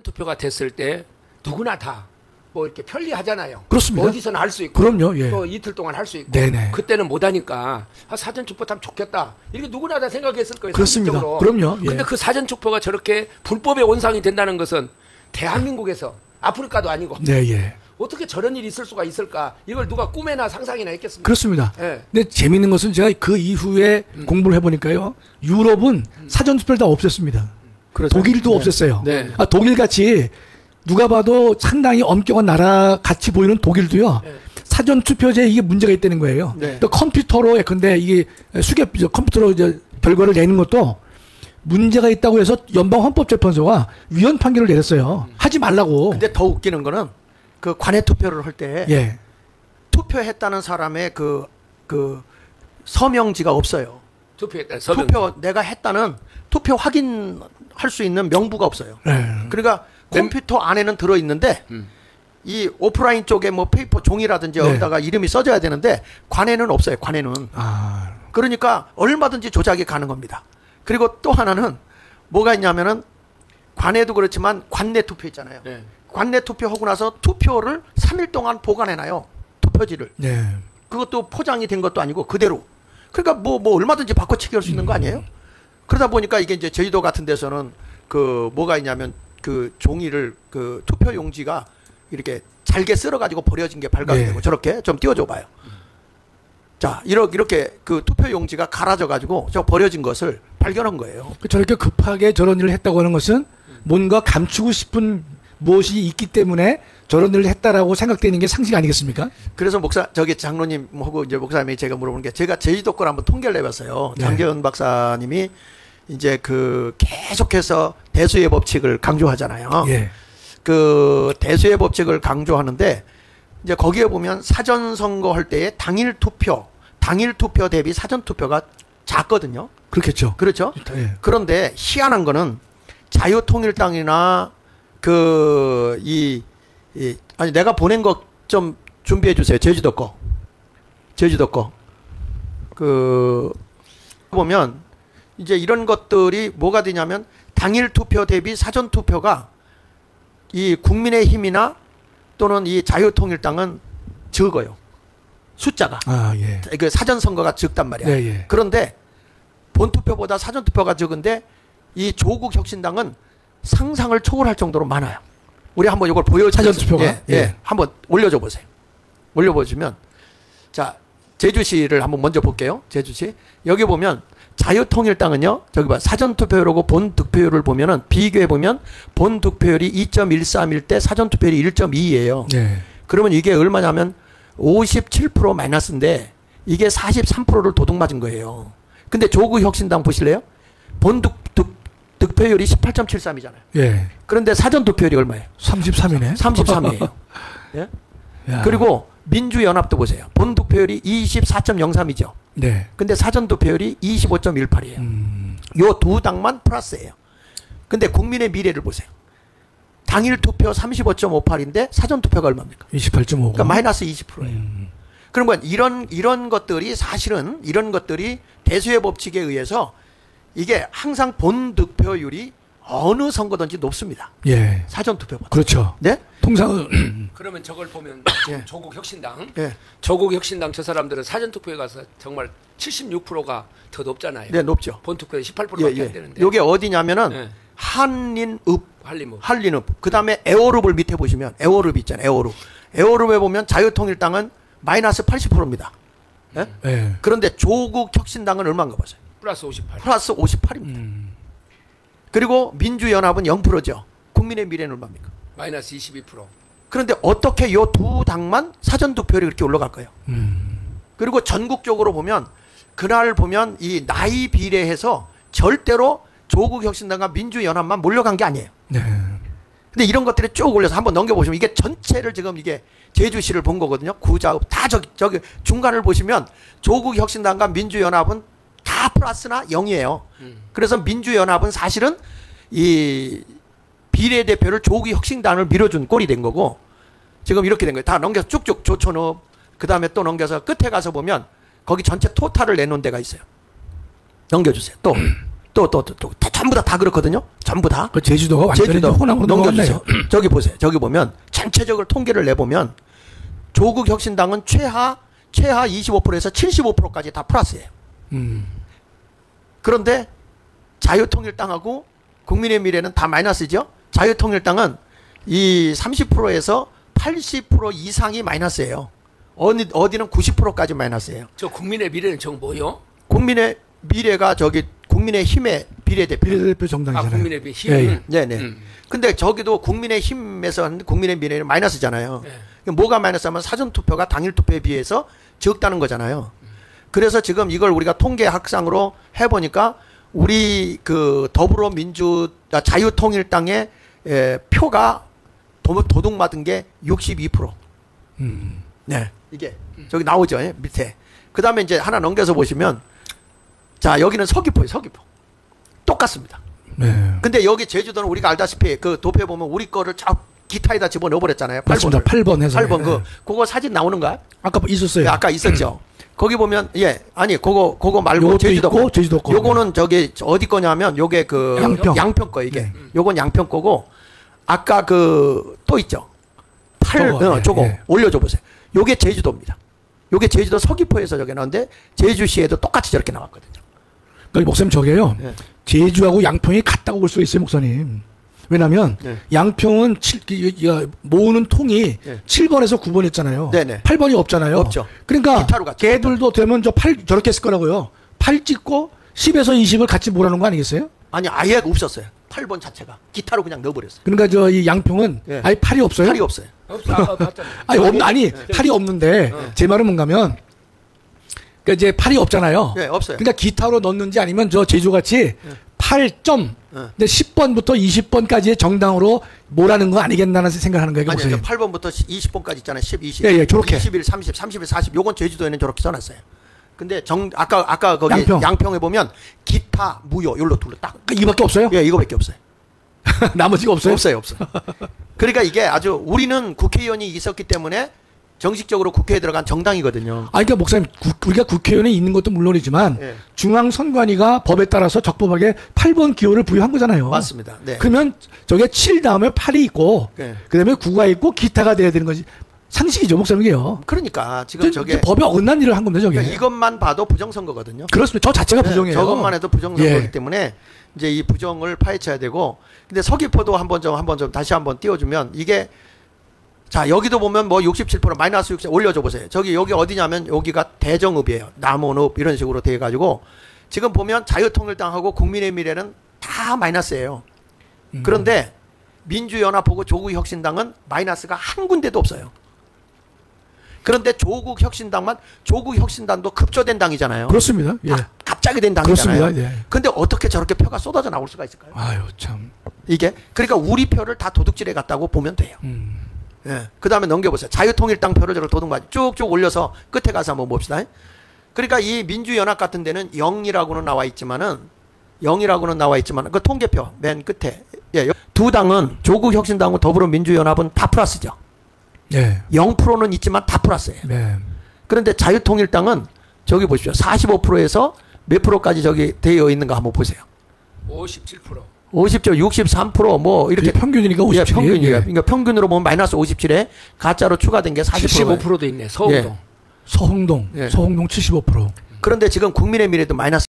사전투표가 됐을 때 누구나 다 뭐 이렇게 편리하잖아요. 그렇습니다. 어디서나 할 수 있고. 그럼요. 예. 또 이틀 동안 할 수 있고. 네네. 그때는 못하니까 사전투표 하면 좋겠다. 이렇게 누구나 다 생각했을 거예요. 그렇습니다. 상식적으로. 그럼요. 예. 근데 그 사전투표가 저렇게 불법의 온상이 된다는 것은 대한민국에서 아프리카도 아니고 네, 예. 어떻게 저런 일이 있을 수가 있을까? 이걸 누가 꿈에나 상상이나 했겠습니까? 그렇습니다. 예. 근데 재미있는 것은 제가 그 이후에 공부를 해보니까요. 유럽은 사전투표를 다 없앴습니다. 그렇죠. 독일도 네. 없앴어요. 네. 독일같이 누가 봐도 상당히 엄격한 나라 같이 보이는 독일도요. 네. 사전투표제에 이게 문제가 있다는 거예요. 네. 또 컴퓨터로 근데 이게 컴퓨터로 이제 결과를 내는 것도 문제가 있다고 해서 연방헌법재판소가 위헌 판결을 내렸어요. 하지 말라고. 근데 더 웃기는 거는 그 관외 투표를 할 때 예. 투표했다는 사람의 그 서명지가 없어요. 투표했다. 서명. 투표 내가 했다는 투표 확인할 수 있는 명부가 없어요. 네. 그러니까 컴퓨터 안에는 들어 있는데 이 오프라인 쪽에 뭐 페이퍼 종이라든지 네. 여기다가 이름이 써져야 되는데 관에는 없어요. 관에는. 아. 그러니까 얼마든지 조작이 가는 겁니다. 그리고 또 하나는 뭐가 있냐면은 관에도 그렇지만 관내 투표 있잖아요. 네. 관내 투표하고 나서 투표를 3일 동안 보관해놔요. 투표지를. 네. 그것도 포장이 된 것도 아니고 그대로. 그러니까 뭐 얼마든지 바꿔치기 할 수 있는 거 아니에요? 그러다 보니까 이게 이제 제주도 같은 데서는 그 뭐가 있냐면 그 종이를 그 투표 용지가 이렇게 잘게 쓸어가지고 버려진 게 발각이 네. 되고 저렇게 좀 띄워줘 봐요. 자, 이렇게 그 투표 용지가 갈아져가지고 저 버려진 것을 발견한 거예요. 저렇게 급하게 저런 일을 했다고 하는 것은 뭔가 감추고 싶은 무엇이 있기 때문에 저런 일을 했다라고 생각되는 게 상식 아니겠습니까? 그래서 저기 장로님하고 이제 목사님이 제가 물어보는 게 제가 제주도 걸 한번 통계를 내봤어요. 네. 장재현 박사님이 이제 그 계속해서 대수의 법칙을 강조하잖아요. 예. 그 대수의 법칙을 강조하는데 이제 거기에 보면 사전 선거할 때의 당일 투표 대비 사전 투표가 작거든요. 그렇겠죠. 그렇죠? 예. 그런데 희한한 거는 자유통일당이나 아니 내가 보낸 거 좀 준비해 주세요. 제주도 거. 보면 이제 이런 것들이 뭐가 되냐면 당일 투표 대비 사전 투표가 이 국민의힘이나 또는 이 자유통일당은 적어요. 숫자가. 아, 예. 그 사전 선거가 적단 말이야. 네, 예. 그런데 본 투표보다 사전 투표가 적은데 이 조국 혁신당은 상상을 초월할 정도로 많아요. 우리 한번 이걸 보여주세요. 사전 투표가? 예, 예. 한번 올려줘 보세요. 올려보시면 자 제주시를 한번 먼저 볼게요. 제주시 여기 보면 자유통일당은요. 저기 봐 사전 투표율하고 본 득표율을 보면은 비교해 보면 본 득표율이 2.131 대 사전 투표율이 1.2예요. 네. 그러면 이게 얼마냐면 57% 마이너스인데 이게 43%를 도둑 맞은 거예요. 근데 조국 혁신당 보실래요? 본 득표율이 18.73이잖아요. 예. 그런데 사전 투표율이 얼마예요? 33이네. 33이에요. 예? 야. 그리고 민주연합도 보세요. 본 득표율이 24.03이죠. 네. 근데 사전 투표율이 25.18이에요. 요 두 당만 플러스예요. 근데 국민의 미래를 보세요. 당일 투표 35.58인데 사전 투표가 얼마입니까? 28.5. 그러니까 마이너스 20%예요. 그러면 이런 것들이 사실은 이런 것들이 대수의 법칙에 의해서 이게 항상 본 득표율이 어느 선거든지 높습니다. 예. 사전 투표보다. 그렇죠. 네? 통상 그러면 저걸 보면 예. 조국 혁신당, 예. 조국 혁신당 저 사람들은 사전 투표에 가서 정말 76%가 더 높잖아요. 네, 높죠. 본 투표에 18%밖에 예, 안 되는데. 요게 어디냐면은 예. 한린읍, 한림읍. 한린읍. 그다음에 에어룹을 밑에 보시면 에어룹 있잖아요. 에어룹. 에어룹에 보면 자유통일당은 마이너스 80%입니다. 예? 예. 그런데 조국 혁신당은 얼마인가 보세요. 플러스 58. 플러스 58입니다. 그리고 민주연합은 0%죠. 국민의 미래는 얼마입니까? 마이너스 22%. 그런데 어떻게 요 두 당만 사전 득표율이 그렇게 올라갈까요? 그리고 전국적으로 보면 그날 보면 이 나이 비례해서 절대로 조국 혁신당과 민주연합만 몰려간 게 아니에요. 네. 근데 이런 것들이 쭉 올려서 한번 넘겨보시면 이게 전체를 지금 이게 제주시를 본 거거든요. 구자읍 다 저기 중간을 보시면 조국 혁신당과 민주연합은 다 플러스나 0이에요. 그래서 민주연합은 사실은 이 비례대표를 조국 혁신당을 밀어준 꼴이 된 거고 지금 이렇게 된 거예요. 다 넘겨서 쭉쭉 조천읍 그 다음에 또 넘겨서 끝에 가서 보면 거기 전체 토탈을 내놓은 데가 있어요. 넘겨주세요. 또 전부 다 그렇거든요. 전부 다. 그 제주도가 완전히 제주도 호남으로 넘겨주세요. 넘어갔네요. 저기 보세요. 저기 보면 전체적으로 통계를 내보면 조국 혁신당은 최하 25%에서 75%까지 다 플러스예요. 그런데 자유통일당하고 국민의 미래는 다 마이너스죠. 자유통일당은 이 30%에서 80% 이상이 마이너스예요. 어디는 90%까지 마이너스예요. 저 국민의 미래는 저 뭐요? 국민의 미래가 저기 국민의 힘의 비례대표. 비례대표 정당이잖아요. 국민의 미래 힘. 예, 예. 네네. 근데 저기도 국민의 힘에서 하는 국민의 미래는 마이너스잖아요. 네. 뭐가 마이너스하면 사전투표가 당일투표에 비해서 적다는 거잖아요. 그래서 지금 이걸 우리가 통계학상으로 해보니까 우리 그 자유통일당의 표가 도둑맞은 게 62%. 네. 이게 저기 나오죠. 밑에. 그 다음에 이제 하나 넘겨서 보시면 자, 여기는 서귀포예요. 서귀포. 똑같습니다. 네. 근데 여기 제주도는 우리가 알다시피 그 도표에 보면 우리 거를 쫙 기타에다 집어넣어 버렸잖아요. 8번을. 맞습니다. 8번 해서. 8번 예. 그거 사진 나오는가? 아까 있었어요. 네, 아까 있었죠. 거기 보면 그거 말고 요것도 제주도 있고 제주도 거. 요거는 저기 어디 거냐면 요게 그 양평. 거 이게. 네. 요건 양평 거고 아까 그 또 있죠. 저거 예. 올려줘 보세요. 요게 제주도입니다. 요게 제주도 서귀포에서 저게 나왔는데 제주시에도 똑같이 저렇게 나왔거든요. 그러니까 목사님 저게요. 네. 제주하고 양평이 같다고 볼 수 있어요, 목사님. 왜냐면 네. 양평은 모으는 통이 네. 7번에서 9번이었잖아요. 네네. 8번이 없잖아요. 없죠. 그러니까 기타로 갔죠. 걔들도 되면 저렇게 했을 거라고요. 8 찍고 10에서 20을 같이 모으는 거 아니겠어요? 아니 아예 없었어요. 8번 자체가 기타로 그냥 넣어버렸어요. 그러니까 이 양평은 예. 아예 8이 없어요. 팔이 없어요. 아니 8이 없는데 제 말은 뭔가면 그러니까 이제 8이 없잖아요. 네, 없어요. 그러니까 기타로 넣는지 아니면 저 제주같이 8점 근데 10번부터 20번까지의 정당으로 뭐라는 거 아니겠나는 생각하는 거예요. 아니, 목사님. 8번부터 20번까지 있잖아요. 10, 20. 예, 저렇게. 21, 30, 31, 40. 요건 제주도에는 저렇게 써놨어요. 근데 아까 거기 양평. 양평에 보면 기타, 무효, 요로 둘로 딱. 그러니까 이밖에 없어요? 예, 이거밖에 없어요. 나머지가 없어요? 없어요. 그러니까 이게 아주 우리는 국회의원이 있었기 때문에 정식적으로 국회에 들어간 정당이거든요. 그러니까 목사님 우리가 국회의원에 있는 것도 물론이지만 예. 중앙선관위가 법에 따라서 적법하게 8번 기호를 부여한 거잖아요. 맞습니다. 네. 그러면 저게 7 다음에 8이 있고 네. 그다음에 9가 있고 기타가 돼야 되는 거지. 상식이죠, 목사님 이게요. 그러니까 지금 저게 법에 어긋난 일을 한 겁니다, 저게. 그러니까 이것만 봐도 부정선거거든요. 그렇습니다. 저 자체가 네, 부정이에요. 저것만 해도 부정선거이기 예. 때문에 이제 이 부정을 파헤쳐야 되고, 근데 서귀포도 한번 좀 다시 한번 띄워주면 이게 자 여기도 보면 뭐 67% 마이너스 60 올려줘 보세요. 여기 어디냐면 여기가 대정읍이에요. 남원읍 이런 식으로 돼 가지고 지금 보면 자유통일당하고 국민의 미래는 다 마이너스예요. 그런데 민주연합하고 조국혁신당은 마이너스가 한 군데도 없어요. 그런데 조국혁신당도 급조된 당이잖아요. 그렇습니다. 예. 갑자기 된 당이잖아요. 그렇습니다. 예. 근데 어떻게 저렇게 표가 쏟아져 나올 수가 있을까요? 아유 참. 이게 그러니까 우리 표를 다 도둑질해 갔다고 보면 돼요. 예. 그 다음에 넘겨보세요. 자유통일당 표를 저렇게 도둑맞이 쭉쭉 올려서 끝에 가서 한번 봅시다. 그러니까 이 민주연합 같은 데는 0이라고는 나와 있지만은 그 통계표 맨 끝에 예, 두 당은 조국혁신당과 더불어민주연합은 다 플러스죠. 예. 0%는 있지만 다 플러스예요. 네. 그런데 자유통일당은 저기 보십시오. 45%에서 몇 프로까지 저기 되어 있는가 한번 보세요. 57%. 50조 63% 뭐 이렇게 평균이니까 57. 예, 평균이에요. 예. 그러니까 평균으로 보면 마이너스 57에 가짜로 추가된 게 40%. 75%도 있네. 서울도. 예. 서홍동. 예. 서홍동 75%. 그런데 지금 국민의 미래도 마이너스